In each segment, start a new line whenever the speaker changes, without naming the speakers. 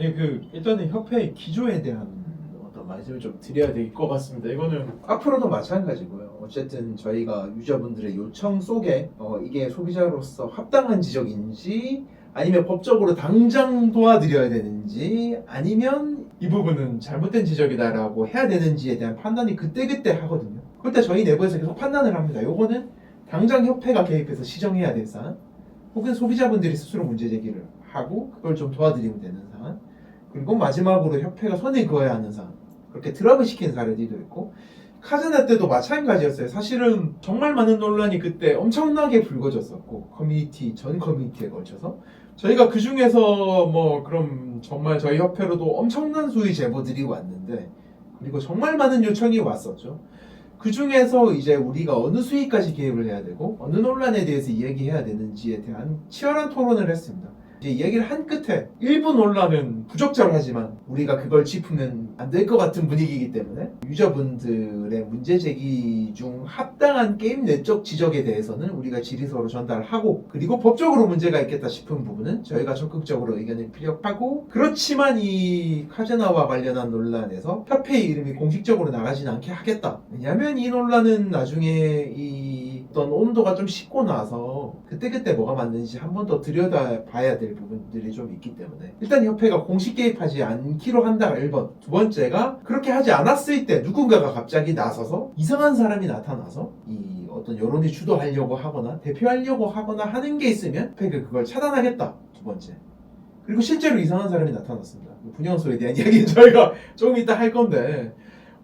예, 일단은 협회의 기조에 대한 어떤 말씀을 좀 드려야 될 것 같습니다. 이거는 앞으로도 마찬가지고요. 어쨌든 저희가 유저분들의 요청 속에 이게 소비자로서 합당한 지적인지 아니면 법적으로 당장 도와드려야 되는지 아니면 이 부분은 잘못된 지적이다라고 해야 되는지에 대한 판단이 그때그때 하거든요. 그때 저희 내부에서 계속 판단을 합니다. 요거는 당장 협회가 개입해서 시정해야 될 사안, 혹은 소비자분들이 스스로 문제 제기를 하고 그걸 좀 도와드리면 되는 사안, 그리고 마지막으로 협회가 선을 그어야 하는 사안, 그렇게 드랍을 시킨 사례도 있고, 카즈나 때도 마찬가지였어요. 사실은 정말 많은 논란이 그때 엄청나게 불거졌었고, 전 커뮤니티에 걸쳐서 저희가 그 중에서 그럼 정말 저희 협회로도 엄청난 수의 제보들이 왔는데, 그리고 정말 많은 요청이 왔었죠. 그 중에서 이제 우리가 어느 수위까지 개입을 해야 되고 어느 논란에 대해서 이야기해야 되는지에 대한 치열한 토론을 했습니다. 이제 이야기를 한 끝에 일부 논란은 부적절하지만 우리가 그걸 짚으면 안 될 것 같은 분위기이기 때문에 유저분들의 문제 제기 중 합당한 게임 내적 지적에 대해서는 우리가 질의서로 전달하고, 그리고 법적으로 문제가 있겠다 싶은 부분은 저희가 적극적으로 의견을 피력하고, 그렇지만 이 카제나와 관련한 논란에서 협회의 이름이 공식적으로 나가진 않게 하겠다. 왜냐하면 이 논란은 나중에 이 어떤 온도가 좀 식고 나서 그때그때 뭐가 맞는지 한 번 더 들여다봐야 될 부분들이 좀 있기 때문에 일단 협회가 공식 개입하지 않기로 한다가 1번, 두 번째가 그렇게 하지 않았을 때 누군가가 갑자기 나서서 이상한 사람이 나타나서 이 어떤 여론이 주도하려고 하거나 대표하려고 하거나 하는 게 있으면 협회가 그걸 차단하겠다. 두 번째. 그리고 실제로 이상한 사람이 나타났습니다. 분향소에 대한 이야기는 저희가 조금 이따 할 건데,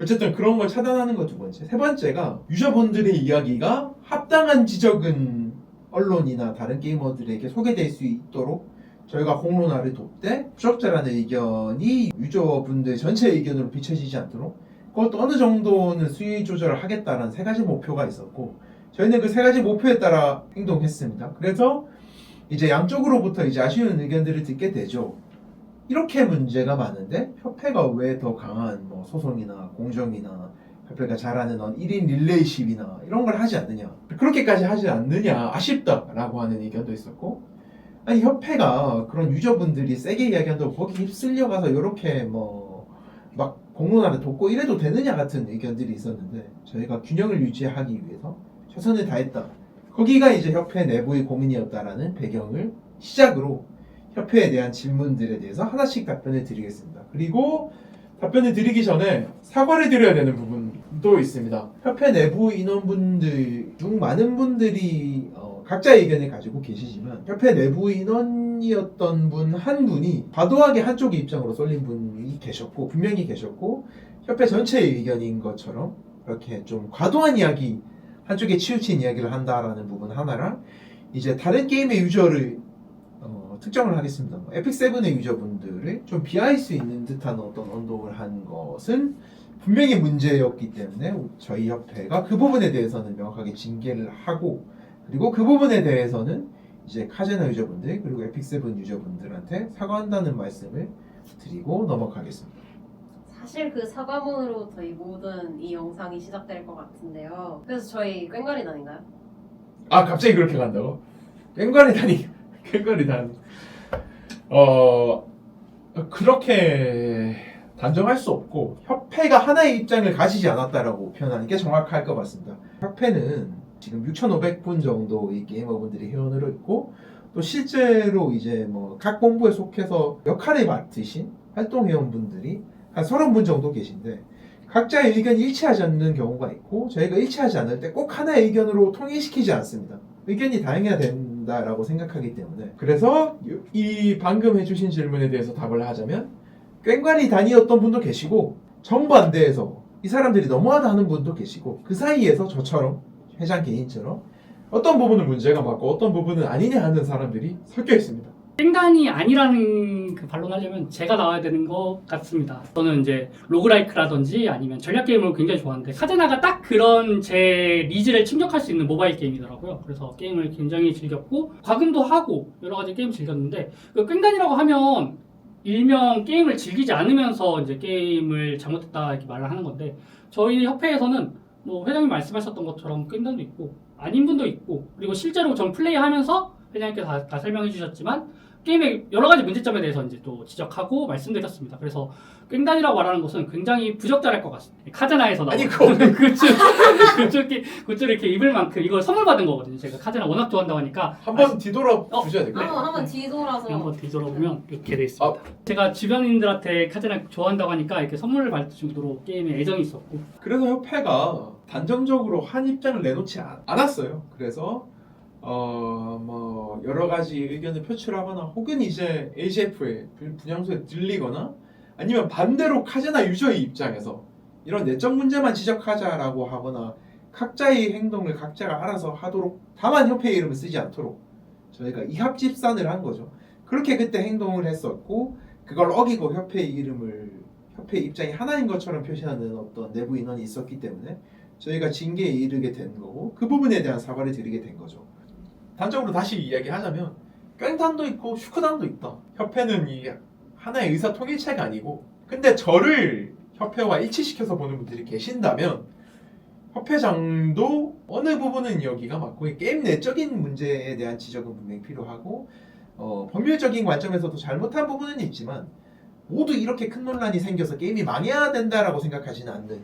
어쨌든 그런 걸 차단하는 거 두 번째. 세 번째가 유저분들의 이야기가 합당한 지적은 언론이나 다른 게이머들에게 소개될 수 있도록 저희가 공론화를 돕되, 부적절한 의견이 유저분들 전체 의견으로 비춰지지 않도록 그것도 어느 정도는 수위 조절을 하겠다는 세 가지 목표가 있었고, 저희는 그 세 가지 목표에 따라 행동했습니다. 그래서 이제 양쪽으로부터 이제 아쉬운 의견들을 듣게 되죠. 이렇게 문제가 많은데 협회가 왜 더 강한 소송이나 공정이나 협회가 잘하는 1인 릴레이십이나 이런 걸 하지 않느냐, 그렇게까지 하지 않느냐, 아쉽다라고 하는 의견도 있었고, 아니 협회가 그런 유저분들이 세게 이야기한다고 거기 휩쓸려가서 이렇게 막 공론화를 돕고 이래도 되느냐 같은 의견들이 있었는데, 저희가 균형을 유지하기 위해서 최선을 다했다. 거기가 이제 협회 내부의 고민이었다라는 배경을 시작으로 협회에 대한 질문들에 대해서 하나씩 답변을 드리겠습니다. 그리고 답변을 드리기 전에 사과를 드려야 되는 부분도 있습니다. 협회 내부 인원분들 중 많은 분들이 각자의 의견을 가지고 계시지만, 협회 내부 인원이었던 분 한 분이 과도하게 한쪽의 입장으로 쏠린 분이 계셨고, 분명히 계셨고, 협회 전체의 의견인 것처럼 그렇게 좀 과도한 이야기, 한쪽에 치우친 이야기를 한다라는 부분 하나랑, 이제 다른 게임의 유저를 특정을 하겠습니다. 에픽7의 유저분들을 좀 비하할 수 있는 듯한 어떤 언동을 한 것은 분명히 문제였기 때문에 저희 협회가 그 부분에 대해서는 명확하게 징계를 하고, 그리고 그 부분에 대해서는 이제 카제나 유저분들 그리고 에픽7 유저분들한테 사과한다는 말씀을 드리고 넘어가겠습니다.
사실 그 사과문으로 저희 모든 이 영상이 시작될 것 같은데요. 그래서 저희 꽹과리단인가요?
아, 갑자기 그렇게 간다고? 꽹과리단이 그렇게 단정할 수 없고, 협회가 하나의 입장을 가지지 않았다라고 표현하는 게 정확할 것 같습니다. 협회는 지금 6,500분 정도의 게이머분들이 회원으로 있고, 또 실제로 이제 각 본부에 속해서 역할을 맡으신 활동 회원분들이 한 30분 정도 계신데, 각자의 의견이 일치하지 않는 경우가 있고, 저희가 일치하지 않을 때 꼭 하나의 의견으로 통일시키지 않습니다. 의견이 다양해야 된다라고 생각하기 때문에. 그래서 이 방금 해주신 질문에 대해서 답을 하자면, 꽹과리단이었던 분도 계시고, 정반대에서 이 사람들이 너무하다 하는 분도 계시고, 그 사이에서 저처럼, 회장 개인처럼 어떤 부분은 문제가 맞고 어떤 부분은 아니냐 하는 사람들이 섞여 있습니다.
꽹간이 아니라는 그 반론하려면 제가 나와야 되는 것 같습니다. 저는 이제 로그라이크라든지 아니면 전략 게임을 굉장히 좋아하는데, 카제나가 딱 그런 제 니즈를 충족할 수 있는 모바일 게임이더라고요. 그래서 게임을 굉장히 즐겼고 과금도 하고 여러 가지 게임 즐겼는데, 그 꽹간이라고 하면 일명 게임을 즐기지 않으면서 이제 게임을 잘못했다 이렇게 말을 하는 건데, 저희 협회에서는 회장님 말씀하셨던 것처럼 꽹간도 있고 아닌 분도 있고, 그리고 실제로 전 플레이하면서 회장님께서 다 설명해 주셨지만 게임의 여러 가지 문제점에 대해서 이제 또 지적하고 말씀드렸습니다. 그래서 깽단이라고 말하는 것은 굉장히 부적절할 것 같습니다. 카제나에서 나온
아니, 그거
굿즈 이렇게 입을 만큼 이걸 선물 받은 거거든요. 제가 카제나 워낙 좋아한다고 하니까
한번 뒤돌아 주셔야 될 것
네.
같아요.
한번 뒤돌아서
한번 뒤돌아보면 이렇게 돼 있습니다. 제가 주변인들한테 카제나 좋아한다고 하니까 이렇게 선물을 받을 정도로 게임에 애정이 있었고
그래서 협회가 단정적으로 한 입장을 내놓지 않았어요. 그래서 뭐 여러 가지 의견을 표출하거나 혹은 이제 AGF에 분향소에 들리거나 아니면 반대로 카제나 유저의 입장에서 이런 내적 문제만 지적하자라고 하거나 각자의 행동을 각자가 알아서 하도록, 다만 협회의 이름을 쓰지 않도록 저희가 이합집산을 한 거죠. 그렇게 그때 행동을 했었고, 그걸 어기고 협회의 입장이 하나인 것처럼 표시하는 어떤 내부 인원이 있었기 때문에 저희가 징계에 이르게 된 거고, 그 부분에 대한 사과를 드리게 된 거죠. 단적으로 다시 이야기하자면 꽹단도 있고 슈크단도 있다. 협회는 이 하나의 의사 통일체가 아니고, 근데 저를 협회와 일치시켜서 보는 분들이 계신다면 협회장도 어느 부분은 여기가 맞고, 게임 내적인 문제에 대한 지적은 분명히 필요하고, 법률적인 관점에서도 잘못한 부분은 있지만 모두 이렇게 큰 논란이 생겨서 게임이 망해야 된다라고 생각하지는 않는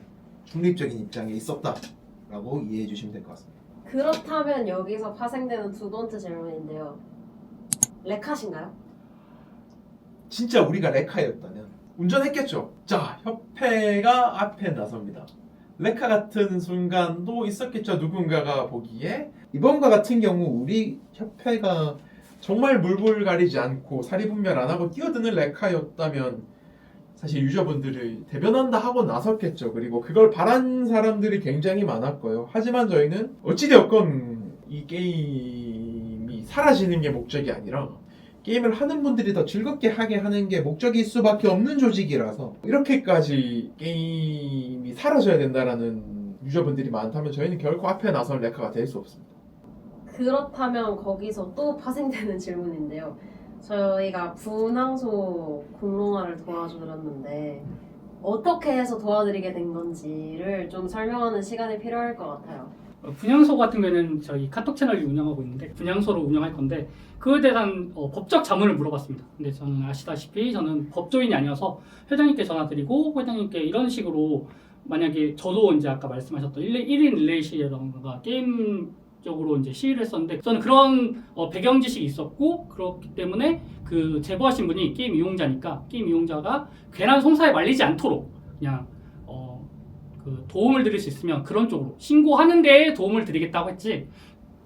중립적인 입장에 있었다라고 이해해 주시면 될 것 같습니다.
그렇다면 여기서 파생되는 두 번째 질문인데요. 렉하신가요?
진짜 우리가 레카였다면 운전했겠죠. 자, 협회가 앞에 나섭니다. 레카 같은 순간도 있었겠죠. 누군가가 보기에 이번과 같은 경우 우리 협회가 정말 물불 가리지 않고 사리분별 안 하고 뛰어드는 레카였다면 사실 유저분들을 대변한다 하고 나섰겠죠. 그리고 그걸 바란 사람들이 굉장히 많았고요. 하지만 저희는 어찌되었건 이 게임이 사라지는 게 목적이 아니라 게임을 하는 분들이 더 즐겁게 하게 하는 게 목적일 수밖에 없는 조직이라서, 이렇게까지 게임이 사라져야 된다라는 유저분들이 많다면 저희는 결코 앞에 나설 레카가 될 수 없습니다.
그렇다면 거기서 또 파생되는 질문인데요. 저희가 분황소 공론화를 도와주셨는데 어떻게 해서 도와드리게 된 건지를 좀 설명하는 시간이 필요할 것 같아요.
분향소 같은 경우에는 저희 카톡 채널을 운영하고 있는데 분향소로 운영할 건데 그에 대한 법적 자문을 물어봤습니다. 근데 저는 아시다시피 저는 법조인이 아니어서 회장님께 전화드리고 회장님께 이런 식으로 만약에 저도 이제 아까 말씀하셨던 1인 릴레이 시위라던가 게임 쪽으로 이제 시위를 했었는데 저는 그런 배경 지식이 있었고 그렇기 때문에 그 제보하신 분이 게임 이용자니까 게임 이용자가 괜한 송사에 말리지 않도록 그냥 그 도움을 드릴 수 있으면 그런 쪽으로 신고하는 데에 도움을 드리겠다고 했지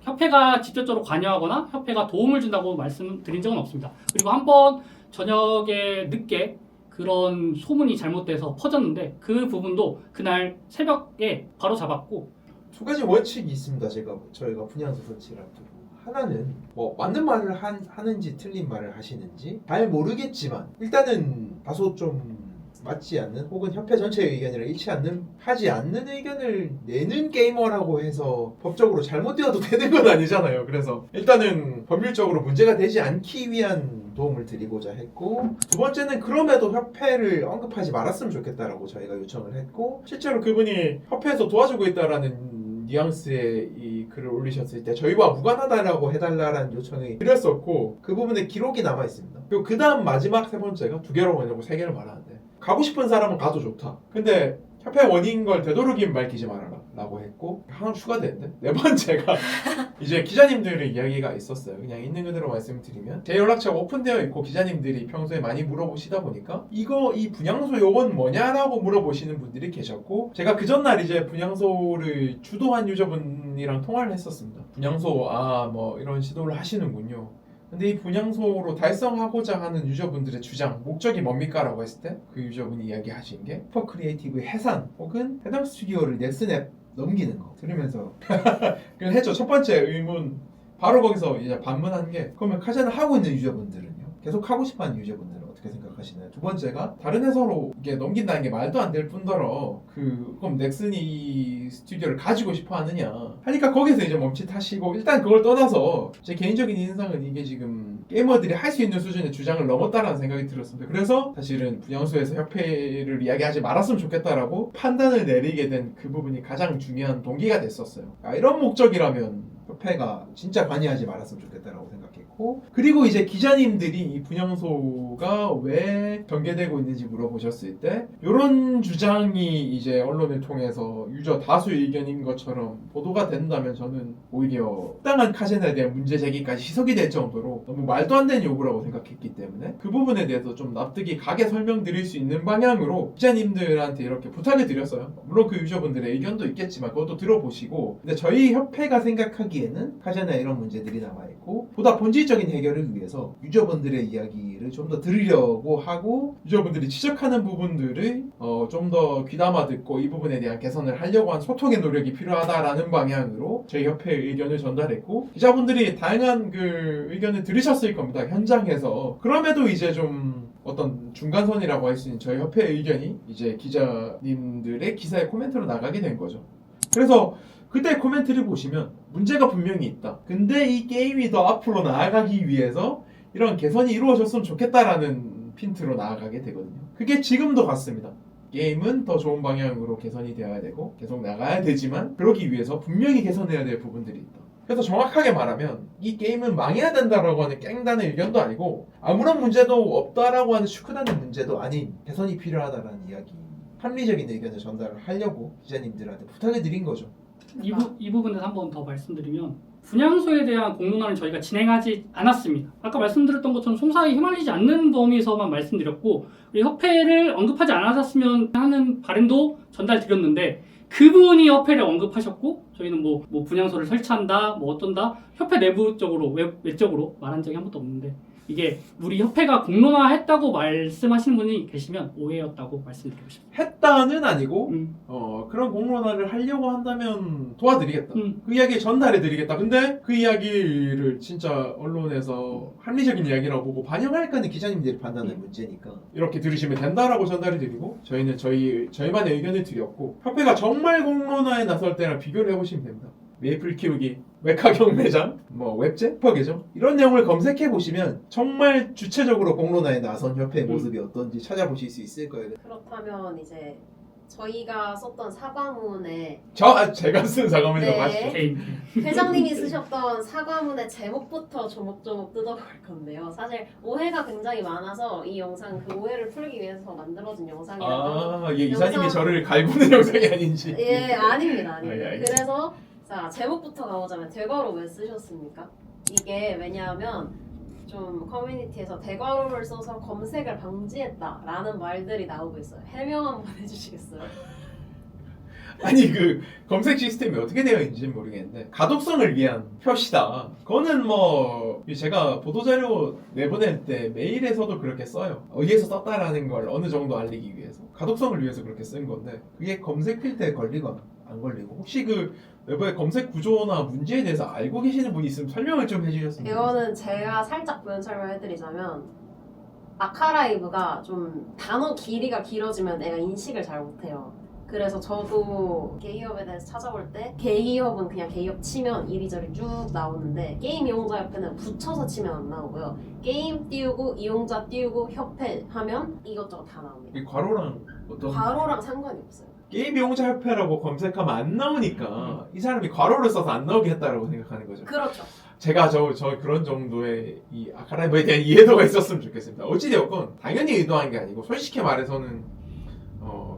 협회가 직접적으로 관여하거나 협회가 도움을 준다고 말씀드린 적은 없습니다. 그리고 한번 저녁에 늦게 그런 소문이 잘못돼서 퍼졌는데 그 부분도 그날 새벽에 바로 잡았고
두 가지 원칙이 있습니다. 저희가 분향소 설치를 앞두고, 하나는 뭐 맞는 말을 하는지 틀린 말을 하시는지 잘 모르겠지만 일단은 다소 좀 맞지 않는 혹은 협회 전체의 의견이랑 하지 않는 의견을 내는 게이머라고 해서 법적으로 잘못되어도 되는 건 아니잖아요. 그래서 일단은 법률적으로 문제가 되지 않기 위한 도움을 드리고자 했고, 두 번째는 그럼에도 협회를 언급하지 말았으면 좋겠다라고 저희가 요청을 했고, 실제로 그분이 협회에서 도와주고 있다라는 뉘앙스의 이 글을 올리셨을 때 저희와 무관하다라고 해달라는 요청을 드렸었고, 그 부분에 기록이 남아 있습니다. 그리고 그 다음 마지막 세 번째가 두 개로 보내고 세 개를 말하는데, 가고 싶은 사람은 가도 좋다. 근데 협회 원인인 걸 되도록이면 밝히지 말아라 라고 했고, 하나 추가되는데 네 번째가 이제 기자님들의 이야기가 있었어요. 그냥 있는 그대로 말씀드리면 제 연락처가 오픈되어 있고 기자님들이 평소에 많이 물어보시다 보니까 이 분향소 요건 뭐냐라고 물어보시는 분들이 계셨고, 제가 그 전날 이제 분향소를 주도한 유저분이랑 통화를 했었습니다. 분향소 뭐 이런 시도를 하시는군요. 근데 이 분향소로 달성하고자 하는 유저분들의 주장, 목적이 뭡니까? 라고 했을 때 그 유저분이 이야기하신 게 슈퍼 크리에이티브의 해산 혹은 해당 스튜디오를 넥슨앱 넘기는 거 들으면서 그걸 했죠. 첫 번째 의문, 바로 거기서 이제 반문한 게, 그러면 카제나 하고 있는 유저분들은요? 계속 하고 싶어하는 유저분들은 어떻게 생각하시나요? 두 번째가 다른 회사로 이게 넘긴다는 게 말도 안 될 뿐더러 그럼 넥슨이 이 스튜디오를 가지고 싶어 하느냐 하니까 거기서 이제 멈칫하시고, 일단 그걸 떠나서 제 개인적인 인상은 이게 지금 게이머들이 할 수 있는 수준의 주장을 넘었다라는 생각이 들었습니다. 그래서 사실은 분향소에서 협회를 이야기하지 말았으면 좋겠다라고 판단을 내리게 된 그 부분이 가장 중요한 동기가 됐었어요. 이런 목적이라면 협회가 진짜 관여하지 말았으면 좋겠다라고 생각했고, 있고, 그리고 이제 기자님들이 이 분향소가 왜 전개되고 있는지 물어보셨을 때 이런 주장이 이제 언론을 통해서 유저 다수 의견인 것처럼 보도가 된다면 저는 오히려 합당한 카제나에 대한 문제 제기까지 시석이 될 정도로 너무 말도 안 되는 요구라고 생각했기 때문에 그 부분에 대해서 좀 납득이 가게 설명드릴 수 있는 방향으로 기자님들한테 이렇게 부탁을 드렸어요. 물론 그 유저분들의 의견도 있겠지만 그것도 들어보시고, 근데 저희 협회가 생각하기에는 카제나 이런 문제들이 남아있고 보다 본질적인 해결을 위해서 유저분들의 이야기를 좀 더 들으려고 하고, 유저분들이 지적하는 부분들을 좀 더 귀담아 듣고 이 부분에 대한 개선을 하려고 한 소통의 노력이 필요하다라는 방향으로 저희 협회의 의견을 전달했고, 기자분들이 다양한 그 의견을 들으셨을 겁니다. 현장에서. 그럼에도 이제 좀 어떤 중간선이라고 할 수 있는 저희 협회의 의견이 이제 기자님들의 기사에 코멘트로 나가게 된 거죠. 그래서 그때 코멘트를 보시면 문제가 분명히 있다. 근데 이 게임이 더 앞으로 나아가기 위해서 이런 개선이 이루어졌으면 좋겠다라는 핀트로 나아가게 되거든요. 그게 지금도 같습니다. 게임은 더 좋은 방향으로 개선이 되어야 되고 계속 나가야 되지만 그러기 위해서 분명히 개선해야 될 부분들이 있다. 그래서 정확하게 말하면 이 게임은 망해야 된다라고 하는 깽단의 의견도 아니고 아무런 문제도 없다라고 하는 슈크단의 문제도 아닌 개선이 필요하다라는 이야기, 합리적인 의견을 전달하려고 기자님들한테 부탁을 드린 거죠.
이 부분에서 한 번 더 말씀드리면, 분향소에 대한 공론화는 저희가 진행하지 않았습니다. 아까 말씀드렸던 것처럼 송사에 휘말리지 않는 범위에서만 말씀드렸고, 우리 협회를 언급하지 않았으면 하는 바람도 전달드렸는데, 그분이 협회를 언급하셨고 저희는 뭐 분향소를 설치한다 뭐 어떤다 협회 내부적으로 외적으로 말한 적이 한 번도 없는데, 이게 우리 협회가 공론화했다고 말씀하시는 분이 계시면 오해였다고 말씀드리고 싶습니다.
했다는 아니고 그런 공론화를 하려고 한다면 도와드리겠다. 그 이야기 전달해드리겠다. 근데 그 이야기를 진짜 언론에서 합리적인 이야기라고 보고 반영할까는 기자님들이 판단하는 문제니까 이렇게 들으시면 된다라고 전달해드리고, 저희는 저희만의 의견을 드렸고, 협회가 정말 공론화에 나설 때랑 비교를 해보시면 됩니다. 메이플 키우기, 메카경 매장, 웹제, 슈퍼 계정 이런 내용을 검색해 보시면 정말 주체적으로 공론화에 나선 협회의 모습이 어떤지 찾아보실 수 있을 거예요.
그렇다면 이제 저희가 썼던 사과문에
제가 쓴 사과문이라고
네.
하시죠.
개인.
회장님이 쓰셨던 사과문의 제목부터 조목조목 뜯어볼 건데요. 사실 오해가 굉장히 많아서 이 영상 그 오해를 풀기 위해서 만들어진 영상이라서
이사님이 저를 갈구는 영상이 아닌지.
예, 아닙니다. 아닙니다.
예.
그래서 자, 제목부터 가보자면 대괄호 왜 쓰셨습니까? 이게 왜냐하면 좀 커뮤니티에서 대괄호를 써서 검색을 방지했다라는 말들이 나오고 있어요. 해명 한번 해주시겠어요?
아니 그 검색 시스템이 어떻게 되어 있는지 모르겠는데 가독성을 위한 표시다. 그거는 제가 보도자료 내보낼 때 메일에서도 그렇게 써요. 어디에서 썼다라는 걸 어느 정도 알리기 위해서 가독성을 위해서 그렇게 쓴 건데, 그게 검색 필터에 걸리거나 안 걸리고, 혹시 그 외부의 검색 구조나 문제에 대해서 알고 계시는 분이 있으면 설명을 좀 해주셨으면 좋겠어요.
이거는 제가 살짝 부연 설명해드리자면, 아카라이브가 좀 단어 길이가 길어지면 내가 인식을 잘 못해요. 그래서 저도 게이업에 대해서 찾아볼 때 게이업은 그냥 게이업 치면 이리저리 쭉 나오는데, 게임 이용자 협회는 붙여서 치면 안 나오고요. 게임 띄우고 이용자 띄우고 협회 하면 이것저것 다 나옵니다.
이 괄호랑 어떤
괄호랑 상관이 없어요.
게임 이용자 협회라고 검색하면 안 나오니까 이 사람이 괄호를 써서 안 나오게 했다라고 생각하는 거죠.
그렇죠.
제가 저 그런 정도의 이 아카라이브에 대한 이해도가 있었으면 좋겠습니다. 어찌되었건 당연히 의도한 게 아니고 솔직히 말해서는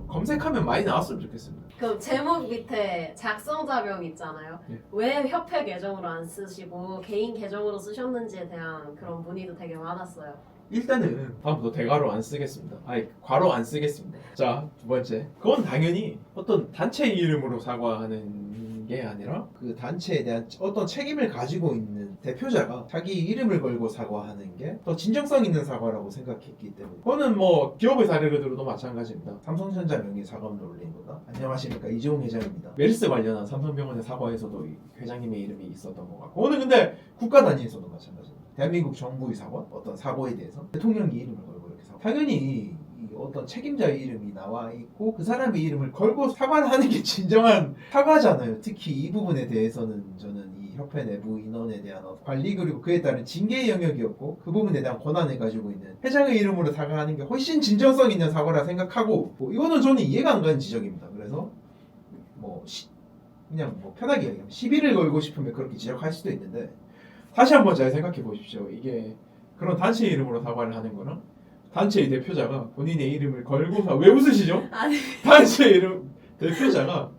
검색하면 많이 나왔으면 좋겠습니다.
그럼 제목 밑에 작성자명 있잖아요.
예.
왜 협회 계정으로 안 쓰시고 개인 계정으로 쓰셨는지에 대한 그런 문의도 되게 많았어요.
일단은 다음부터 대괄호 안 쓰겠습니다. 괄호 안 쓰겠습니다. 자, 두 번째. 그건 당연히 어떤 단체 이름으로 사과하는 게 아니라 그 단체에 대한 어떤 책임을 가지고 있는 대표자가 자기 이름을 걸고 사과하는 게 더 진정성 있는 사과라고 생각했기 때문에, 그거는 기업의 사례를 들어도 마찬가지입니다. 삼성전자 명의 사과문을 올린 거다. 안녕하십니까, 이재용 회장입니다. 메르스 관련한 삼성병원의 사과에서도 이 회장님의 이름이 있었던 것 같고, 그거는 근데 국가 단위에서도 마찬가지입니다. 대한민국 정부의 사과, 어떤 사고에 대해서 대통령이 이름을 걸고 이렇게 사과. 당연히 이 어떤 책임자의 이름이 나와 있고 그 사람의 이름을 걸고 사과를 하는 게 진정한 사과잖아요. 특히 이 부분에 대해서는 저는 이 협회 내부 인원에 대한 관리 그리고 그에 따른 징계의 영역이었고, 그 부분에 대한 권한을 가지고 있는 회장의 이름으로 사과하는 게 훨씬 진정성 있는 사과라 생각하고, 이거는 저는 이해가 안 가는 지적입니다. 그래서 그냥 편하게 얘기하면 시비를 걸고 싶으면 그렇게 지적할 수도 있는데, 다시 한번 잘 생각해 보십시오. 이게 그런 단체 이름으로 사과를 하는 거랑 단체의 대표자가 본인의 이름을 걸고 왜 웃으시죠?
아니.
단체 이름 대표자가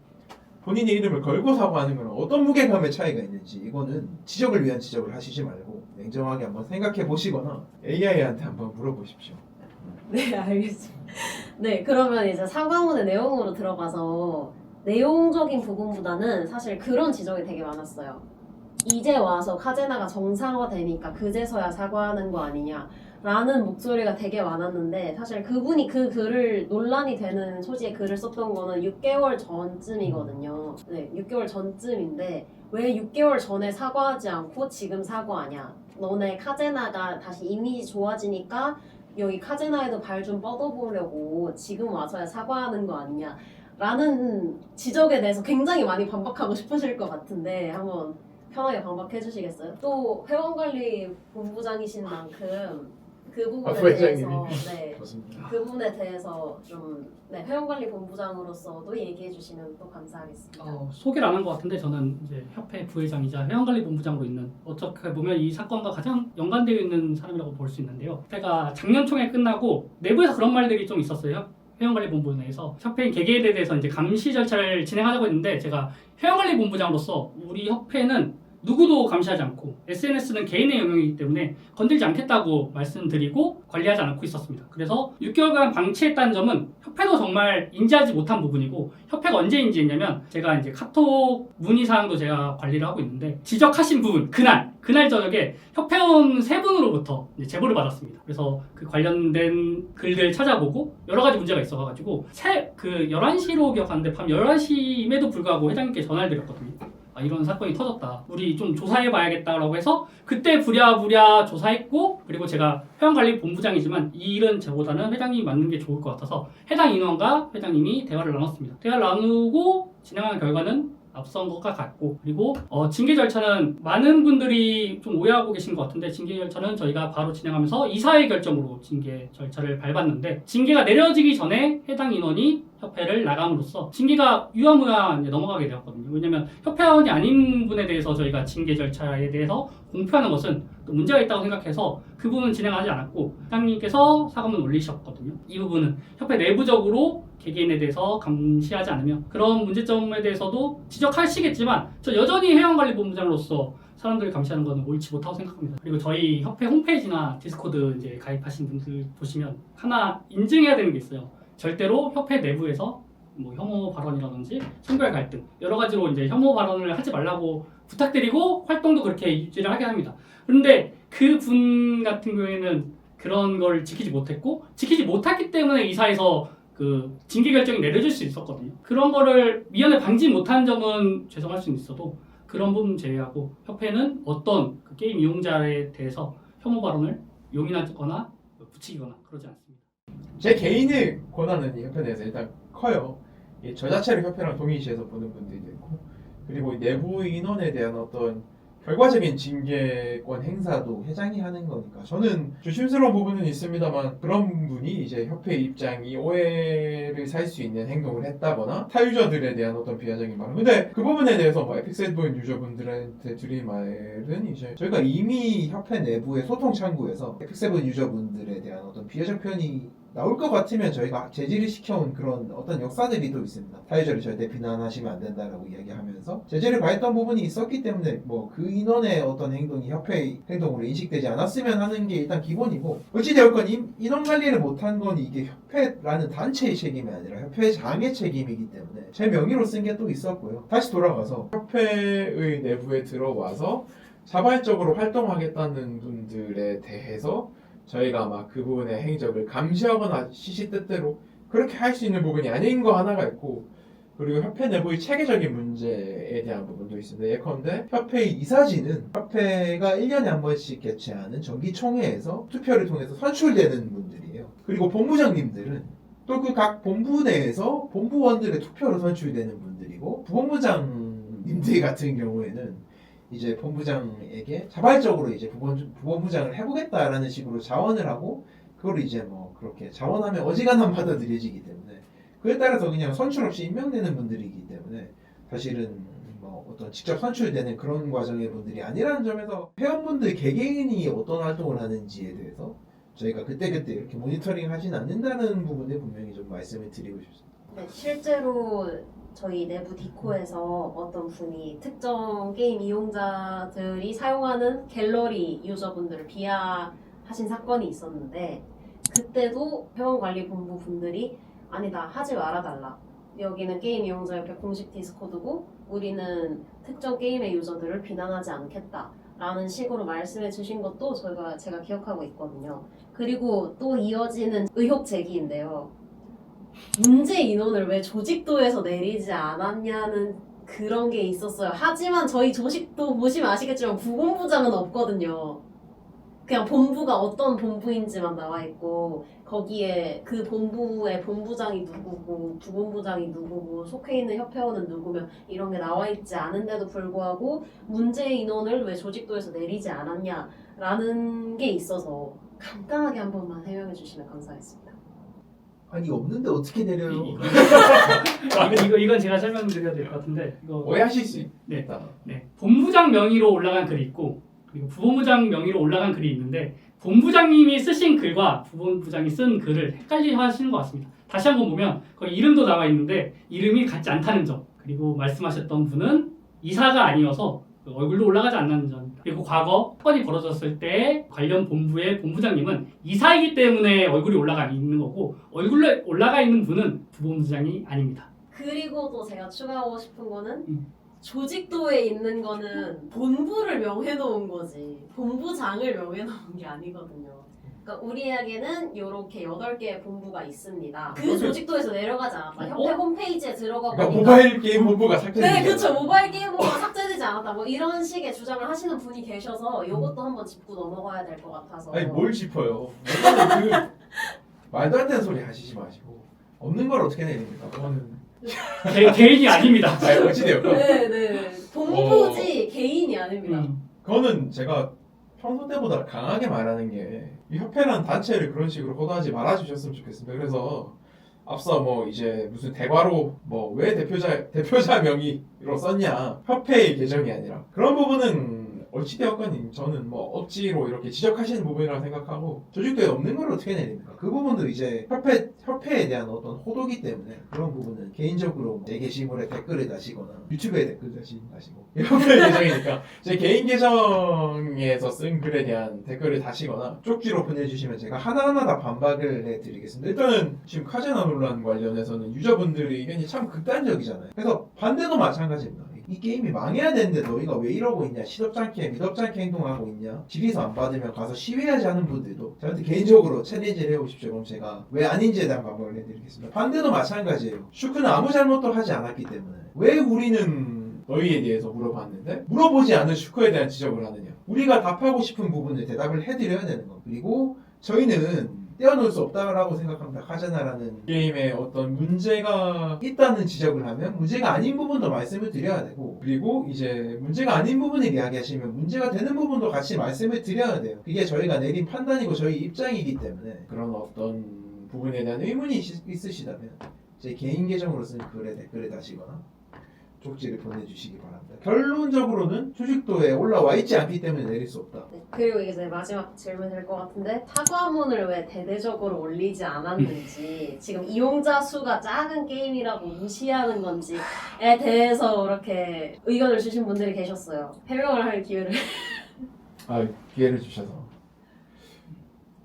본인의 이름을 걸고 사과하는 거랑 어떤 무게감의 차이가 있는지 이거는 지적을 위한 지적을 하시지 말고 냉정하게 한번 생각해 보시거나 AI한테 한번 물어보십시오.
네, 알겠습니다. 네, 그러면 이제 사과문의 내용으로 들어가서 내용적인 부분보다는 사실 그런 지적이 되게 많았어요. 이제 와서 카제나가 정상화되니까 그제서야 사과하는 거 아니냐 라는 목소리가 되게 많았는데 사실 그분이 그 글을 논란이 되는 소지의 글을 썼던 거는 6개월 전쯤이거든요. 네, 6개월 전쯤인데 왜 6개월 전에 사과하지 않고 지금 사과하냐. 너네 카제나가 다시 이미지 좋아지니까 여기 카제나에도 발 좀 뻗어보려고 지금 와서야 사과하는 거 아니냐 라는 지적에 대해서 굉장히 많이 반박하고 싶으실 것 같은데 한번 편하게 반박해 주시겠어요? 또 회원관리본부장이신 만큼 그 부분에
부회장님이.
대해서 네,
좋습니다.
그 부분에 대해서 좀 네, 회원관리본부장으로서도 얘기해 주시면 또 감사하겠습니다.
소개를 안 한 것 같은데 저는 이제 협회 부회장이자 회원관리본부장으로 있는 어떻게 보면 이 사건과 가장 연관되어 있는 사람이라고 볼 수 있는데요. 제가 작년 총회 끝나고 내부에서 그런 말들이 좀 있었어요. 회원관리본부 내에서 협회 개개인에 대해서 이제 감시 절차를 진행하자고 했는데 제가 회원관리본부장으로서 우리 협회는 누구도 감시하지 않고 SNS는 개인의 영역이기 때문에 건들지 않겠다고 말씀드리고 관리하지 않고 있었습니다. 그래서 6개월간 방치했다는 점은 협회도 정말 인지하지 못한 부분이고 협회가 언제 인지했냐면 제가 이제 카톡 문의사항도 제가 관리를 하고 있는데 지적하신 부분 그날 저녁에 협회원 3분으로부터 제보를 받았습니다. 그래서 그 관련된 글들 찾아보고 여러 가지 문제가 있어가지고 그 11시로 기억하는데 밤 11시임에도 불구하고 회장님께 전화를 드렸거든요. 이런 사건이 터졌다. 우리 좀 조사해봐야겠다라고 해서 그때 부랴부랴 조사했고 그리고 제가 회원관리본부장이지만 이 일은 저보다는 회장님이 맡는 게 좋을 것 같아서 해당 인원과 회장님이 대화를 나눴습니다. 대화를 나누고 진행한 결과는 앞선 것과 같고 그리고 징계 절차는 많은 분들이 좀 오해하고 계신 것 같은데 징계 절차는 저희가 바로 진행하면서 이사회 결정으로 징계 절차를 밟았는데 징계가 내려지기 전에 해당 인원이 협회를 나감으로써 징계가 유야무야 넘어가게 되었거든요. 왜냐하면 협회원이 아닌 분에 대해서 저희가 징계 절차에 대해서 공표하는 것은 또 문제가 있다고 생각해서 그 부분은 진행하지 않았고 회장님께서 사과문 올리셨거든요. 이 부분은 협회 내부적으로 개개인에 대해서 감시하지 않으며 그런 문제점에 대해서도 지적하시겠지만 저 여전히 회원관리본부장으로서 사람들을 감시하는 것은 옳지 못하고 생각합니다. 그리고 저희 협회 홈페이지나 디스코드 이제 가입하신 분들 보시면 하나 인증해야 되는 게 있어요. 절대로 협회 내부에서 뭐 혐오 발언이라든지 성별 갈등 여러 가지로 이제 혐오 발언을 하지 말라고 부탁드리고 활동도 그렇게 유지를 하게 합니다. 그런데 그 분 같은 경우에는 그런 걸 지키지 못했고 지키지 못했기 때문에 이사에서 그 징계 결정이 내려질 수 있었거든요. 그런 거를 미연에 방지 못한 점은 죄송할 수는 있어도 그런 부분 제외하고 협회는 어떤 그 게임 이용자에 대해서 혐오 발언을 용인하거나 붙이거나 그러지 않습니다.
제 개인의 권한은 이 협회 내에서 일단 커요. 저 자체를 협회랑 동일시해서 보는 분들도 있고 그리고 내부 인원에 대한 어떤 결과적인 징계권 행사도 회장이 하는 거니까 저는 조심스러운 부분은 있습니다만 그런 분이 이제 협회 입장이 오해를 살 수 있는 행동을 했다거나 타유저들에 대한 어떤 비하적인 말 근데 그 부분에 대해서 뭐 에픽7 유저분들한테 드릴 말은 이제 저희가 이미 협회 내부의 소통 창구에서 에픽7 유저분들에 대한 어떤 비하적 표현이 나올 것 같으면 저희가 제지를 시켜온 그런 어떤 역사들이 또 있습니다. 타유저를 절대 비난하시면 안 된다라고 이야기하면서 제재를 가했던 부분이 있었기 때문에 뭐 그 인원의 어떤 행동이 협회의 행동으로 인식되지 않았으면 하는 게 일단 기본이고 어찌되었건 인원 관리를 못한 건 이게 협회라는 단체의 책임이 아니라 협회장의 책임이기 때문에 제 명의로 쓴 게 또 있었고요. 다시 돌아가서 협회의 내부에 들어와서 자발적으로 활동하겠다는 분들에 대해서 저희가 막 그 부분의 행적을 감시하거나 시시때때로 그렇게 할 수 있는 부분이 아닌 거 하나가 있고 그리고 협회 내부의 체계적인 문제에 대한 부분도 있습니다. 예컨대 협회의 이사진은 협회가 1년에 한 번씩 개최하는 정기총회에서 투표를 통해서 선출되는 분들이에요. 그리고 본부장님들은 또 그 각 본부 내에서 본부원들의 투표로 선출되는 분들이고 부본부장님들 같은 경우에는 이제 본부장에게 자발적으로 이제 부본부장을 해보겠다라는 식으로 자원을 하고 그걸 이제 뭐 그렇게 자원하면 어지간하면 받아들여지기 때문에 그에 따라서 그냥 선출 없이 임명되는 분들이기 때문에 사실은 뭐 어떤 직접 선출되는 그런 과정의 분들이 아니라는 점에서 회원분들 개개인이 어떤 활동을 하는지에 대해서 저희가 그때그때 이렇게 모니터링 하진 않는다는 부분에 분명히 좀 말씀을 드리고 싶습니다.
네, 실제로 저희 내부 디코에서 어떤 분이 특정 게임 이용자들이 사용하는 갤러리 유저분들을 비하하신 사건이 있었는데 그때도 회원관리본부 분들이 아니 나 하지 말아달라. 여기는 게임 이용자협회 공식 디스코드고 우리는 특정 게임의 유저들을 비난하지 않겠다. 라는 식으로 말씀해 주신 것도 제가 기억하고 있거든요. 그리고 또 이어지는 의혹 제기인데요. 문제 인원을 왜 조직도에서 내리지 않았냐는 그런 게 있었어요. 하지만 저희 조직도 보시면 아시겠지만 부본부장은 없거든요. 그냥 본부가 어떤 본부인지만 나와 있고 거기에 그 본부의 본부장이 누구고 부본부장이 누구고 속해 있는 협회원은 누구며 이런 게 나와 있지 않은데도 불구하고 문제 인원을 왜 조직도에서 내리지 않았냐라는 게 있어서 간단하게 한 번만 해명해 주시면 감사하겠습니다.
아니 없는데 어떻게 내려요?
이건 제가 설명드려야 될 것 같은데 이거
오해하실 수
네.
있다.
네, 본부장 명의로 올라간 글이 있고 그리고 부본부장 명의로 올라간 글이 있는데 본부장님이 쓰신 글과 부본부장이 쓴 글을 헷갈리 하시는 것 같습니다. 다시 한번 보면 거기 이름도 나와 있는데 이름이 같지 않다는 점 그리고 말씀하셨던 분은 이사가 아니어서 얼굴도 올라가지 않는 점 그리고 과거 사건이 벌어졌을 때 관련 본부의 본부장님은 이사이기 때문에 얼굴이 올라가 있는 거고 얼굴에 올라가 있는 분은 부본부장이 아닙니다.
그리고 또 제가 추가하고 싶은 거는 조직도에 있는 거는 본부를 명해놓은 거지 본부장을 명해놓은 게 아니거든요. 그러니까 우리에게는 이렇게 8개의 본부가 있습니다. 그 조직도에서 내려가지 않았다. 협회 홈페이지에 들어가
그러니까
보니까
모바일 게임 본부가 삭제된
네,
거예요.
그렇죠. 모바일 게임 본부가 삭제되지 않았다. 뭐 이런 식의 주장을 하시는 분이 계셔서 이것도 한번 짚고 넘어가야 될 것 같아서.
아니 뭘 짚어요? 이거는 말도 안 되는 소리 하시지 마시고 없는 걸 어떻게 내립니까? 그거는
개인이 아닙니다.
아니 어찌되었건
네. 본부지 개인이 아닙니다.
그거는 제가 평소 때보다 강하게 말하는 게 이 협회라는 단체를 그런 식으로 호도하지 말아주셨으면 좋겠습니다. 그래서 앞서 뭐 이제 무슨 대괄호 뭐 왜 대표자 명의로 썼냐 협회의 계정이 아니라 그런 부분은 어찌되었건 저는 뭐 억지로 이렇게 지적하시는 부분이라고 생각하고 조직도에 없는 걸 어떻게 내립니까? 그 부분도 이제 협회에 대한 어떤 호도기 때문에 그런 부분은 개인적으로 제 게시물에 댓글을 다시거나 유튜브에 댓글 다시고 협회 계정이니까 제 개인 계정에서 쓴 글에 대한 댓글을 다시거나 쪽지로 보내주시면 제가 하나하나 다 반박을 해드리겠습니다. 일단은 지금 카제나 논란 관련해서는 유저분들의 의견이 참 극단적이잖아요. 그래서 반대도 마찬가지입니다. 이 게임이 망해야 되는데 너희가 왜 이러고 있냐, 시덥지 않게 미덥지 않게 행동하고 있냐, 질의서 안 받으면 가서 시위하지 하는 분들도 저한테 개인적으로 챌린지를 해오십시오. 그럼 제가 왜 아닌지에 대한 반박을 해드리겠습니다. 반대도 마찬가지예요. 슈크는 아무 잘못도 하지 않았기 때문에 왜 우리는 너희에 대해서 물어봤는데 물어보지 않은 슈크에 대한 지적을 하느냐, 우리가 답하고 싶은 부분을 대답을 해드려야 되는 거. 그리고 저희는 떼어놓을 수 없다라고 생각합니다. 카제나라는 게임에 어떤 문제가 있다는 지적을 하면 문제가 아닌 부분도 말씀을 드려야 되고, 그리고 이제 문제가 아닌 부분을 이야기하시면 문제가 되는 부분도 같이 말씀을 드려야 돼요. 그게 저희가 내린 판단이고 저희 입장이기 때문에 그런 어떤 부분에 대한 의문이 있으시다면 제 개인 계정으로 쓴 글에 댓글을 다시거나 쪽지를 보내주시기 바랍니다. 결론적으로는 조직도에 올라와 있지 않기 때문에 내릴 수 없다.
네, 그리고 이제 마지막 질문 될 것 같은데 사과문을 왜 대대적으로 올리지 않았는지 지금 이용자 수가 작은 게임이라고 무시하는 건지에 대해서 이렇게 의견을 주신 분들이 계셨어요. 해명을 할 기회를.
기회를 주셔서.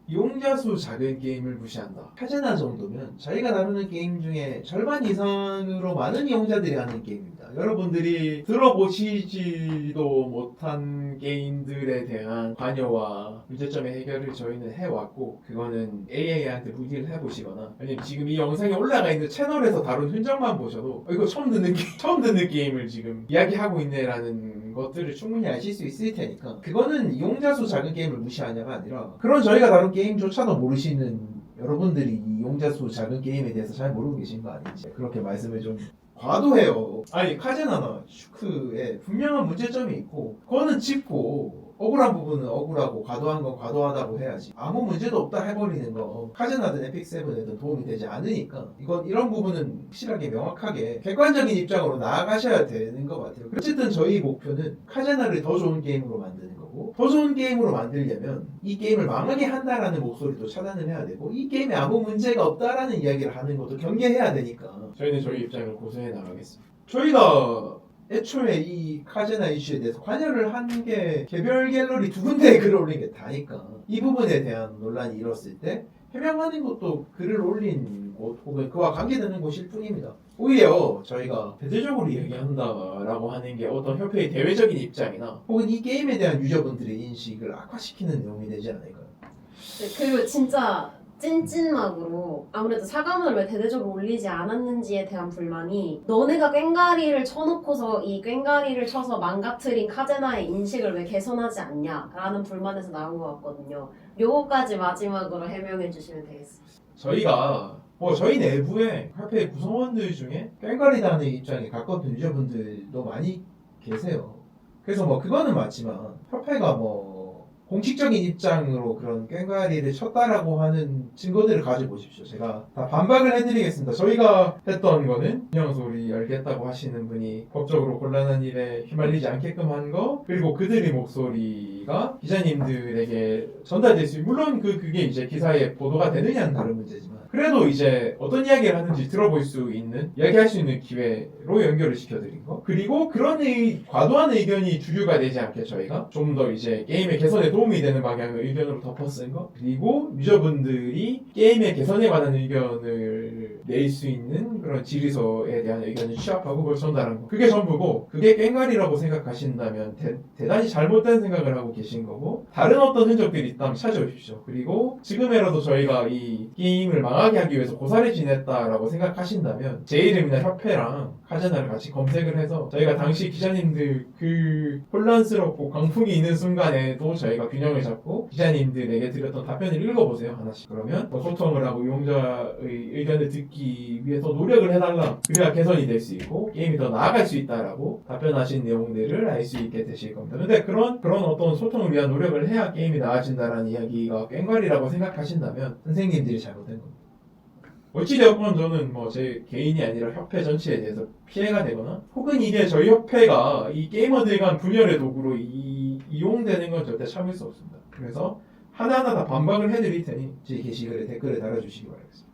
이용자 수 작은 게임을 무시한다. 카제나 정도면 저희가 다루는 게임 중에 절반 이상으로 많은 이용자들이 하는 게임입니다. 여러분들이 들어보시지도 못한 게임들에 대한 관여와 문제점의 해결을 저희는 해왔고, 그거는 AI한테 문의를 해보시거나 아니면 지금 이 영상이 올라가 있는 채널에서 다룬 흔적만 보셔도 이거 처음 듣는 게임을 지금 이야기하고 있네라는 것들을 충분히 아실 수 있을 테니까, 그거는 이용자 수 작은 게임을 무시하냐가 아니라 그런 저희가 다룬 게임조차도 모르시는 여러분들이 이용자 수 작은 게임에 대해서 잘 모르고 계신 거 아닌지 그렇게 말씀을 좀 과도해요. 아니 카제나나 슈크에 분명한 문제점이 있고 그거는 짚고 억울한 부분은 억울하고 과도한 건 과도하다고 해야지 아무 문제도 없다 해버리는 거 카제나든 에픽7에든 도움이 되지 않으니까 이건 이런 부분은 확실하게 명확하게 객관적인 입장으로 나아가셔야 되는 것 같아요. 어쨌든 저희 목표는 카제나를 더 좋은 게임으로 만드는 거고 더 좋은 게임으로 만들려면 이 게임을 망하게 한다라는 목소리도 차단을 해야 되고 이 게임에 아무 문제가 없다라는 이야기를 하는 것도 경계해야 되니까 저희는 저희 입장을 고수해 나가겠습니다. 저희가 애초에 이 카제나 이슈에 대해서 관여를 한 게 개별 갤러리 2군데에 글을 올린 게 다니까 이 부분에 대한 논란이 일었을 때 해명하는 것도 글을 올린 곳 혹은 그와 관계되는 곳일 뿐입니다. 오히려 저희가 대대적으로 이야기한다라고 하는 게 어떤 협회의 대외적인 입장이나 혹은 이 게임에 대한 유저분들의 인식을 악화시키는 내용이 되지 않을까요?
네, 그리고 진짜 찐찐막으로 아무래도 사과문을 왜 대대적으로 올리지 않았는지에 대한 불만이 너네가 꽹가리를 쳐놓고서 이 꽹가리를 쳐서 망가뜨린 카제나의 인식을 왜 개선하지 않냐라는 불만에서 나온 것 같거든요. 요거까지 마지막으로 해명해 주시면 되겠습니다.
저희가 저희 내부에 협회 구성원들 중에 꽹가리다는 입장에 가까운 유저분들도 많이 계세요. 그래서 그거는 맞지만 협회가 공식적인 입장으로 그런 꽹가리를 쳤다라고 하는 증거들을 가지고 오십시오. 제가 다 반박을 해드리겠습니다. 저희가 했던 거는 그냥 소리 알겠다고 하시는 분이 법적으로 곤란한 일에 휘말리지 않게끔 한 거, 그리고 그들의 목소리가 기자님들에게 전달될 수 물론 그게 이제 기사에 보도가 되느냐는 다른 문제지만 그래도 이제 어떤 이야기를 하는지 들어볼 수 있는 이야기할 수 있는 기회로 연결을 시켜드린 거, 그리고 그런 과도한 의견이 주류가 되지 않게 저희가 좀 더 이제 게임의 개선에 도움이 되는 방향의 의견으로 덮어쓴 거, 그리고 유저분들이 게임의 개선에 관한 의견을 낼 수 있는 그런 질의서에 대한 의견을 취합하고 그걸 전달한 거, 그게 전부고, 그게 꽹가리라고 생각하신다면 대단히 잘못된 생각을 하고 계신 거고, 다른 어떤 흔적들이 있다면 찾아오십시오. 그리고 지금이라도 저희가 이 게임을 망하게 하기 위해서 고사를 지냈다라고 생각하신다면 제 이름이나 협회랑 카제나를 같이 검색을 해서 저희가 당시 기자님들 그 혼란스럽고 광풍이 있는 순간에도 저희가 균형을 잡고 기자님들에게 드렸던 답변을 읽어보세요. 하나씩. 그러면 소통을 하고 이용자의 의견을 듣기 위해서 노력을 해달라, 그래야 개선이 될 수 있고 게임이 더 나아갈 수 있다라고 답변하신 내용들을 알 수 있게 되실 겁니다. 근데 그런 어떤 소통을 위한 노력을 해야 게임이 나아진다라는 이야기가 꽹과리라고 생각하신다면 선생님들이 잘못된 겁니다. 어찌되었건 저는 제 개인이 아니라 협회 전체에 대해서 피해가 되거나 혹은 이게 저희 협회가 이 게이머들 간 분열의 도구로 이용되는 건 절대 참을 수 없습니다. 그래서 하나하나 다 반박을 해드릴 테니 제 게시글에 댓글에 달아주시기 바라겠습니다.